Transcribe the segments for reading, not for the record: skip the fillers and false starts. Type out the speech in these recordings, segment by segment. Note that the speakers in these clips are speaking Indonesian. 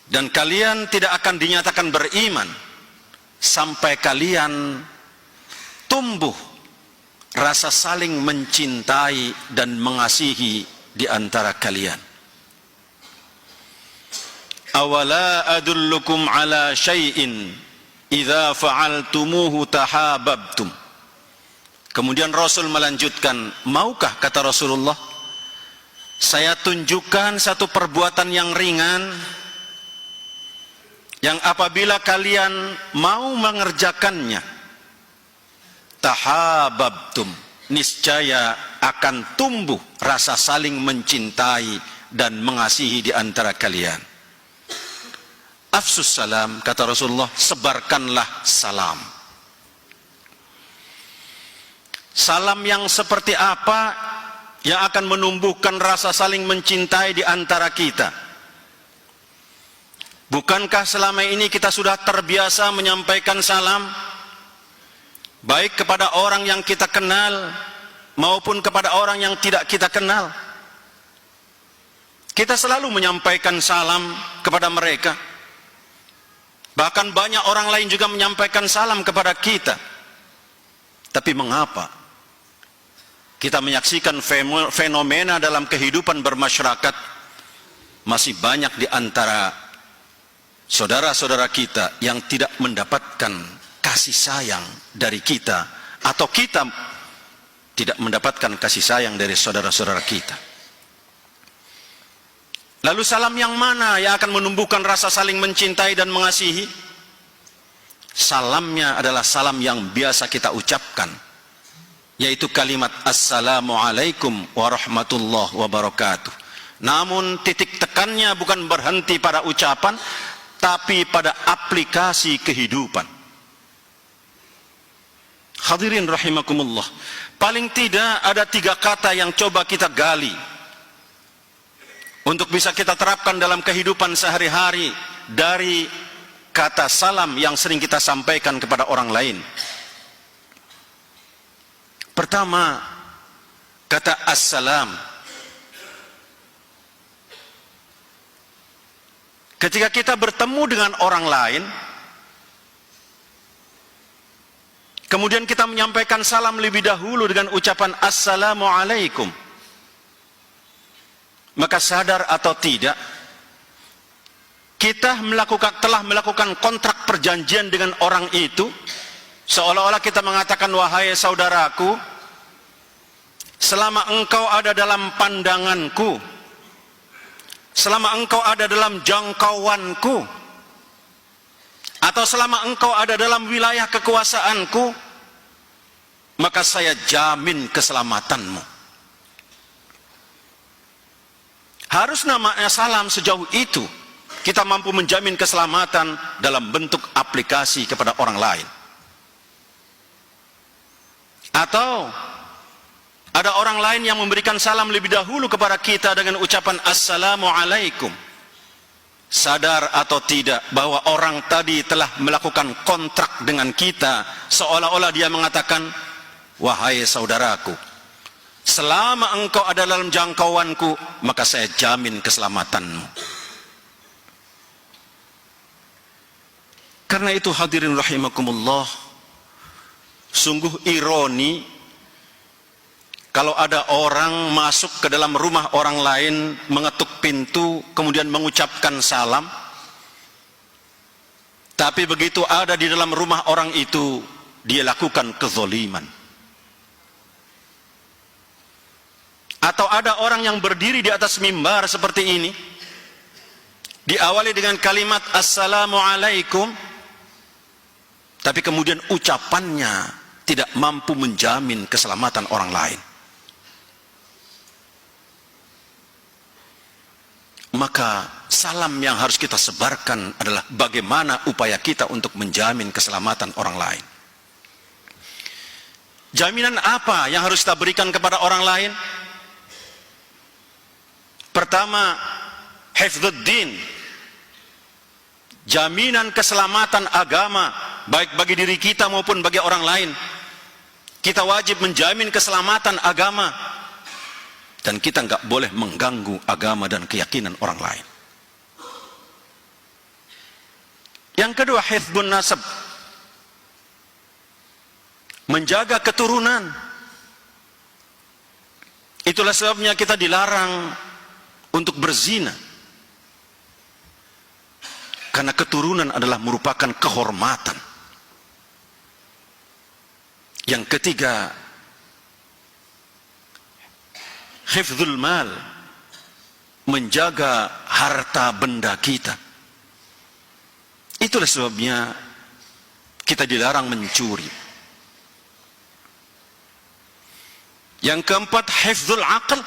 Dan kalian tidak akan dinyatakan beriman sampai kalian tumbuh rasa saling mencintai dan mengasihi di antara kalian. Awala adullukum ala syai'in idza fa'altumuhu tahabbtum. Kemudian Rasul melanjutkan, maukah, kata Rasulullah, saya tunjukkan satu perbuatan yang ringan yang apabila kalian mau mengerjakannya, tahabbtum, niscaya akan tumbuh rasa saling mencintai dan mengasihi di antara kalian. Afsus salam, kata Rasulullah, sebarkanlah salam. Salam yang seperti apa yang akan menumbuhkan rasa saling mencintai di antara kita? Bukankah selama ini kita sudah terbiasa menyampaikan salam, baik kepada orang yang kita kenal maupun kepada orang yang tidak kita kenal? Kita selalu menyampaikan salam kepada mereka. Bahkan banyak orang lain juga menyampaikan salam kepada kita. Tapi mengapa kita menyaksikan fenomena dalam kehidupan bermasyarakat, masih banyak di antara saudara-saudara kita yang tidak mendapatkan kasih sayang dari kita, atau kita tidak mendapatkan kasih sayang dari saudara-saudara kita? Lalu salam yang mana yang akan menumbuhkan rasa saling mencintai dan mengasihi? Salamnya adalah salam yang biasa kita ucapkan, yaitu kalimat Assalamualaikum warahmatullahi wabarakatuh. Namun titik tekannya bukan berhenti pada ucapan, tapi pada aplikasi kehidupan. Hadirin rahimakumullah, paling tidak ada 3 kata yang coba kita gali untuk bisa kita terapkan dalam kehidupan sehari-hari dari kata salam yang sering kita sampaikan kepada orang lain. Pertama, kata assalam. Ketika kita bertemu dengan orang lain, kemudian kita menyampaikan salam lebih dahulu dengan ucapan Assalamualaikum, maka sadar atau tidak, kita telah melakukan kontrak perjanjian dengan orang itu, seolah-olah kita mengatakan, wahai saudaraku, selama engkau ada dalam pandanganku, selama engkau ada dalam jangkauanku, atau selama engkau ada dalam wilayah kekuasaanku, maka saya jamin keselamatanmu. Harus namanya salam sejauh itu kita mampu menjamin keselamatan dalam bentuk aplikasi kepada orang lain. Atau ada orang lain yang memberikan salam lebih dahulu kepada kita dengan ucapan Assalamualaikum. Sadar atau tidak bahwa orang tadi telah melakukan kontrak dengan kita, seolah-olah dia mengatakan, wahai saudaraku, selama engkau ada dalam jangkauanku, maka saya jamin keselamatanmu. Karena itu hadirin rahimakumullah, sungguh ironi kalau ada orang masuk ke dalam rumah orang lain, mengetuk pintu, kemudian mengucapkan salam, tapi begitu ada di dalam rumah orang itu, dia lakukan kezoliman. Atau ada orang yang berdiri di atas mimbar seperti ini, diawali dengan kalimat Assalamualaikum, tapi kemudian ucapannya tidak mampu menjamin keselamatan orang lain. Maka salam yang harus kita sebarkan adalah bagaimana upaya kita untuk menjamin keselamatan orang lain. Jaminan apa yang harus kita berikan kepada orang lain? Pertama, hifdzuddin, jaminan keselamatan agama, baik bagi diri kita maupun bagi orang lain. Kita wajib menjamin keselamatan agama, dan kita nggak boleh mengganggu agama dan keyakinan orang lain. Yang kedua, hifdzun nasab, menjaga keturunan. Itulah sebabnya kita dilarang untuk berzina, karena keturunan adalah merupakan kehormatan. Yang ketiga, hifdzul mal, menjaga harta benda kita. Itulah sebabnya kita dilarang mencuri. Yang keempat, hifdzul aql,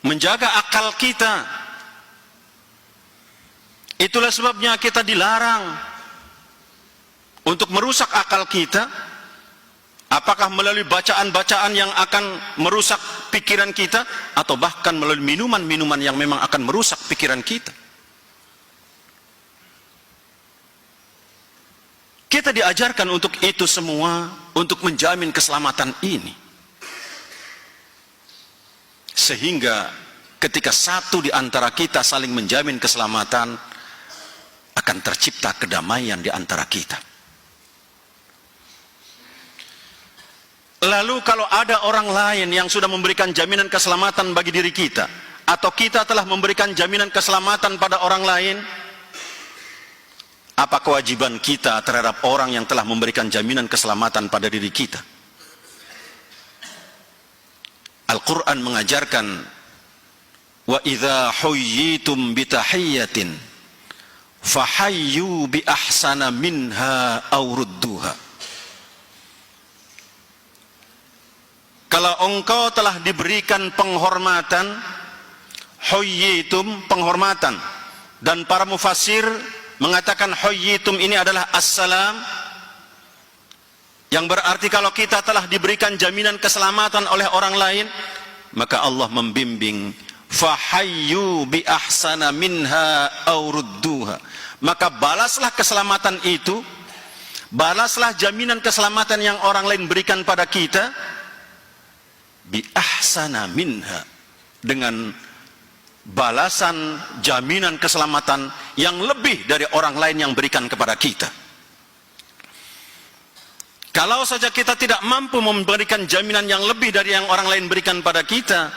menjaga akal kita. Itulah sebabnya kita dilarang untuk merusak akal kita, apakah melalui bacaan-bacaan yang akan merusak pikiran kita, atau bahkan melalui minuman-minuman yang memang akan merusak pikiran kita. Kita diajarkan untuk itu semua, untuk menjamin keselamatan ini. Sehingga ketika satu di antara kita saling menjamin keselamatan, akan tercipta kedamaian di antara kita. Lalu kalau ada orang lain yang sudah memberikan jaminan keselamatan bagi diri kita, atau kita telah memberikan jaminan keselamatan pada orang lain, apa kewajiban kita terhadap orang yang telah memberikan jaminan keselamatan pada diri kita? Al-Quran mengajarkan, wa idza huyyitum bitahiyyatin fahayyu bi ahsana minha aw rudduha. Kalau engkau telah diberikan penghormatan, huyyitum, penghormatan, dan para mufassir mengatakan huyyitum ini adalah assalam, yang berarti kalau kita telah diberikan jaminan keselamatan oleh orang lain, maka Allah membimbing, fahayyu bi ahsana minha aw rudduha, maka balaslah keselamatan itu, balaslah jaminan keselamatan yang orang lain berikan pada kita, bi ahsana minha, dengan balasan jaminan keselamatan yang lebih dari orang lain yang berikan kepada kita. Kalau saja kita tidak mampu memberikan jaminan yang lebih dari yang orang lain berikan pada kita,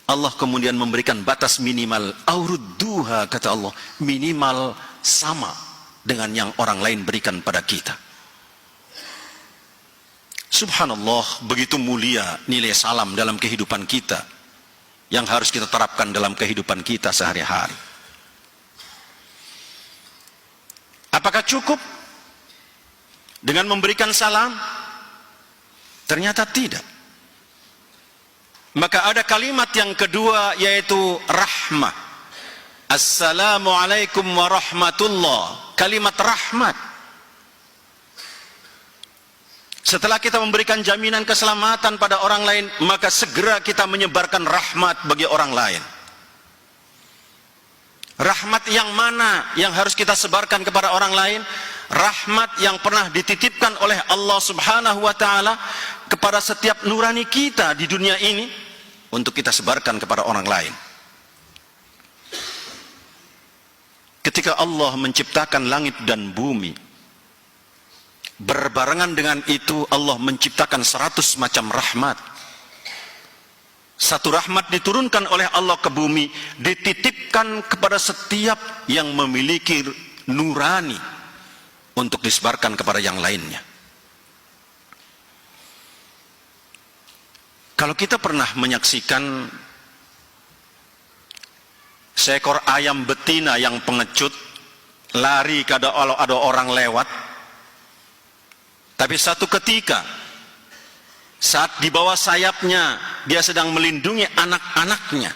Allah kemudian memberikan batas minimal, aurudduha, kata Allah, minimal sama dengan yang orang lain berikan pada kita. Subhanallah, begitu mulia nilai salam dalam kehidupan kita, yang harus kita terapkan dalam kehidupan kita sehari-hari. Apakah cukup dengan memberikan salam? Ternyata tidak. Maka ada kalimat yang kedua, yaitu rahmah. Assalamualaikum warahmatullah. Kalimat rahmat. Setelah kita memberikan jaminan keselamatan pada orang lain, maka segera kita menyebarkan rahmat bagi orang lain. Rahmat yang mana yang harus kita sebarkan kepada orang lain? Rahmat yang pernah dititipkan oleh Allah Subhanahu wa ta'ala kepada setiap nurani kita di dunia ini, untuk kita sebarkan kepada orang lain. Ketika Allah menciptakan langit dan bumi, berbarengan dengan itu Allah menciptakan 100 macam rahmat. Satu rahmat diturunkan oleh Allah ke bumi, dititipkan kepada setiap yang memiliki nurani untuk disebarkan kepada yang lainnya. Kalau kita pernah menyaksikan seekor ayam betina yang pengecut, lari kalau ada orang lewat, tapi satu ketika saat di bawah sayapnya dia sedang melindungi anak-anaknya,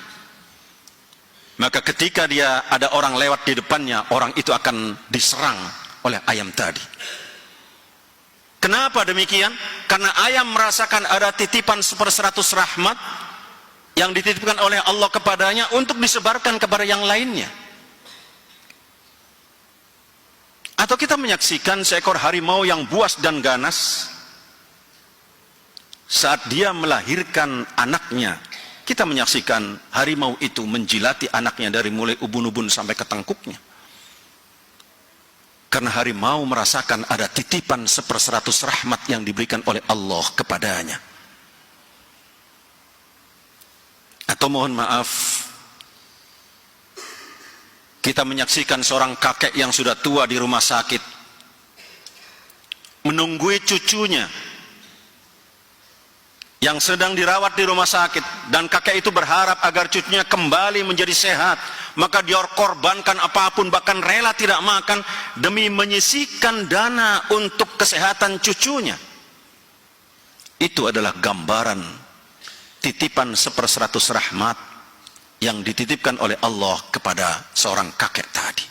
maka ketika dia ada orang lewat di depannya, orang itu akan diserang oleh ayam tadi. Kenapa demikian? Karena ayam merasakan ada titipan 100 rahmat yang dititipkan oleh Allah kepadanya untuk disebarkan kepada yang lainnya. Atau kita menyaksikan seekor harimau yang buas dan ganas, saat dia melahirkan anaknya, kita menyaksikan harimau itu menjilati anaknya dari mulai ubun-ubun sampai ke tengkuknya. Karena harimau merasakan ada titipan 1/100 rahmat yang diberikan oleh Allah kepadanya. Atau mohon maaf, kita menyaksikan seorang kakek yang sudah tua di rumah sakit, menunggui cucunya yang sedang dirawat di rumah sakit, dan kakek itu berharap agar cucunya kembali menjadi sehat, maka dia korbankan apapun, bahkan rela tidak makan demi menyisihkan dana untuk kesehatan cucunya. Itu adalah gambaran titipan 1/100 rahmat yang dititipkan oleh Allah kepada seorang kakek tadi.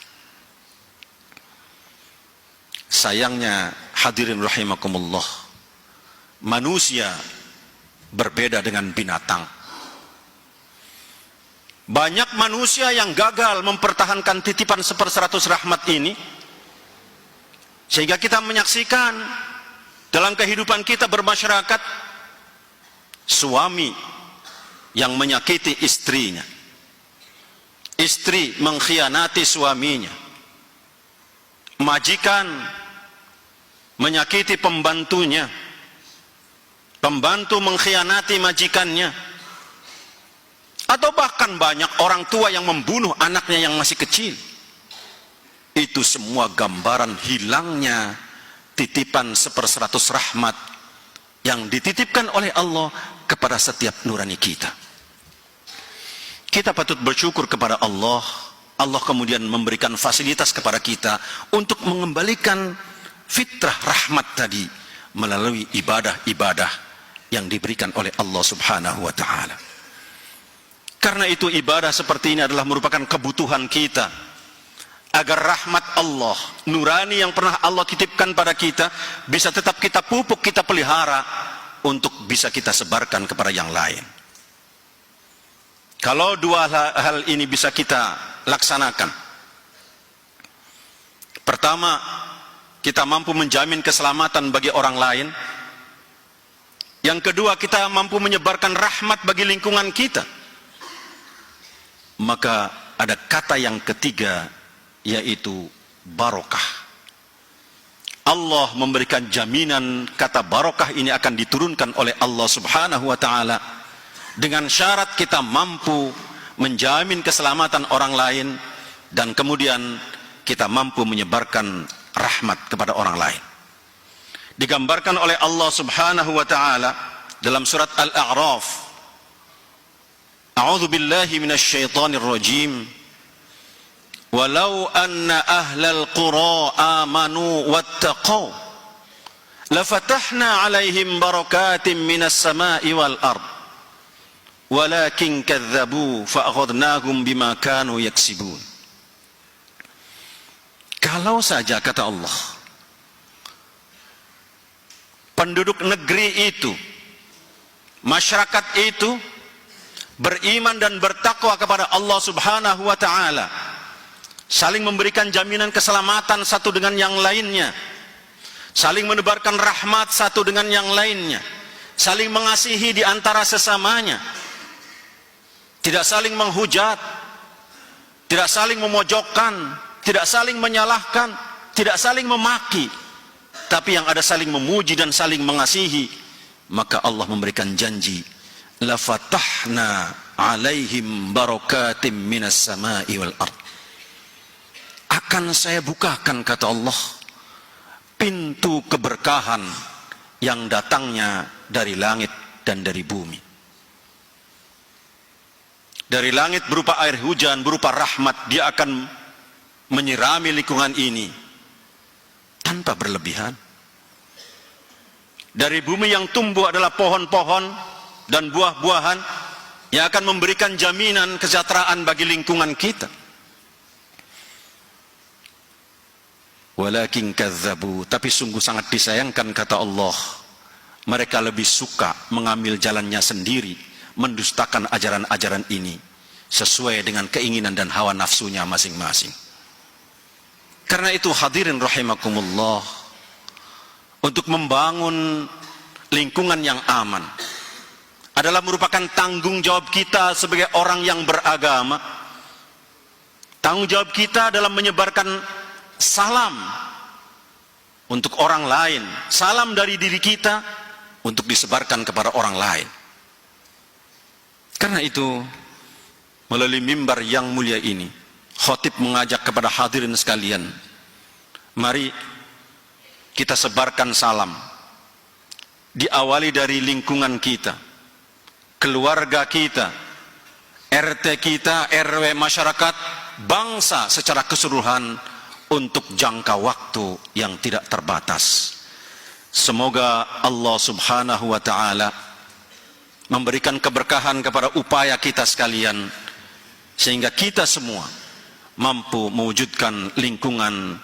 Sayangnya hadirin rahimakumullah, manusia berbeda dengan binatang. Banyak manusia yang gagal mempertahankan titipan 1/100 rahmat ini, sehingga kita menyaksikan dalam kehidupan kita bermasyarakat, suami yang menyakiti istrinya, istri mengkhianati suaminya, majikan menyakiti pembantunya, pembantu mengkhianati majikannya, atau bahkan banyak orang tua yang membunuh anaknya yang masih kecil. Itu semua gambaran hilangnya titipan 1/100 rahmat yang dititipkan oleh Allah kepada setiap nurani kita. Kita patut bersyukur kepada Allah. Allah kemudian memberikan fasilitas kepada kita untuk mengembalikan fitrah rahmat tadi melalui ibadah-ibadah yang diberikan oleh Allah Subhanahu wa ta'ala. Karena itu ibadah seperti ini adalah merupakan kebutuhan kita, agar rahmat Allah, nurani yang pernah Allah titipkan pada kita, bisa tetap kita pupuk, kita pelihara, untuk bisa kita sebarkan kepada yang lain. Kalau dua hal ini bisa kita laksanakan, pertama, kita mampu menjamin keselamatan bagi orang lain. Yang kedua, kita mampu menyebarkan rahmat bagi lingkungan kita. Maka ada kata yang ketiga, yaitu barokah. Allah memberikan jaminan kata barokah ini akan diturunkan oleh Allah Subhanahu wa ta'ala, dengan syarat kita mampu menjamin keselamatan orang lain, dan kemudian kita mampu menyebarkan rahmat kepada orang lain. Digambarkan oleh Allah Subhanahu wa ta'ala dalam surat Al-A'raf, A'udzu billahi minasy syaithanir rajim, walau anna ahlal qura amanu wattaqau lafatahna 'alaihim barakatin minas sama'i wal ard walakin kadzdzabu fa'akhadnahum bima kanu yaksibun. Kalau saja, kata Allah, penduduk negeri itu, masyarakat itu beriman dan bertakwa kepada Allah Subhanahu wa ta'ala, saling memberikan jaminan keselamatan satu dengan yang lainnya, saling menebarkan rahmat satu dengan yang lainnya, saling mengasihi di antara sesamanya, tidak saling menghujat, tidak saling memojokkan, tidak saling menyalahkan, tidak saling memaki, tapi yang ada saling memuji dan saling mengasihi, maka Allah memberikan janji, la fatahna 'alaihim barakatim minas sama'i wal ard. Akan saya bukakan, kata Allah, pintu keberkahan yang datangnya dari langit dan dari bumi. Dari langit berupa air hujan, berupa rahmat, dia akan menyirami lingkungan ini tanpa berlebihan. Dari bumi yang tumbuh adalah pohon-pohon dan buah-buahan yang akan memberikan jaminan kesejahteraan bagi lingkungan kita. Walakin kadzdzabu, tapi sungguh sangat disayangkan, kata Allah, mereka lebih suka mengambil jalannya sendiri, mendustakan ajaran-ajaran ini sesuai dengan keinginan dan hawa nafsunya masing-masing. Karena itu hadirin rahimakumullah, untuk membangun lingkungan yang aman, adalah merupakan tanggung jawab kita sebagai orang yang beragama. Tanggung jawab kita dalam menyebarkan salam untuk orang lain, salam dari diri kita untuk disebarkan kepada orang lain. Karena itu, melalui mimbar yang mulia ini, khatib mengajak kepada hadirin sekalian, mari kita sebarkan salam. Diawali dari lingkungan kita, keluarga kita, RT kita, RW masyarakat, bangsa secara keseluruhan untuk jangka waktu yang tidak terbatas. Semoga Allah Subhanahu wa ta'ala memberikan keberkahan kepada upaya kita sekalian, sehingga kita semua mampu mewujudkan lingkungan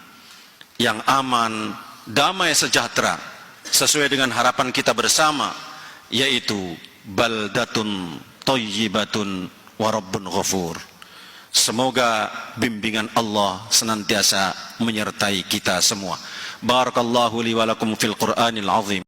yang aman, damai, sejahtera, sesuai dengan harapan kita bersama, yaitu baldatun thayyibatun wa rabbun ghafur. Semoga bimbingan Allah senantiasa menyertai kita semua. Barakallahu li wa lakum fil Qur'anil azim.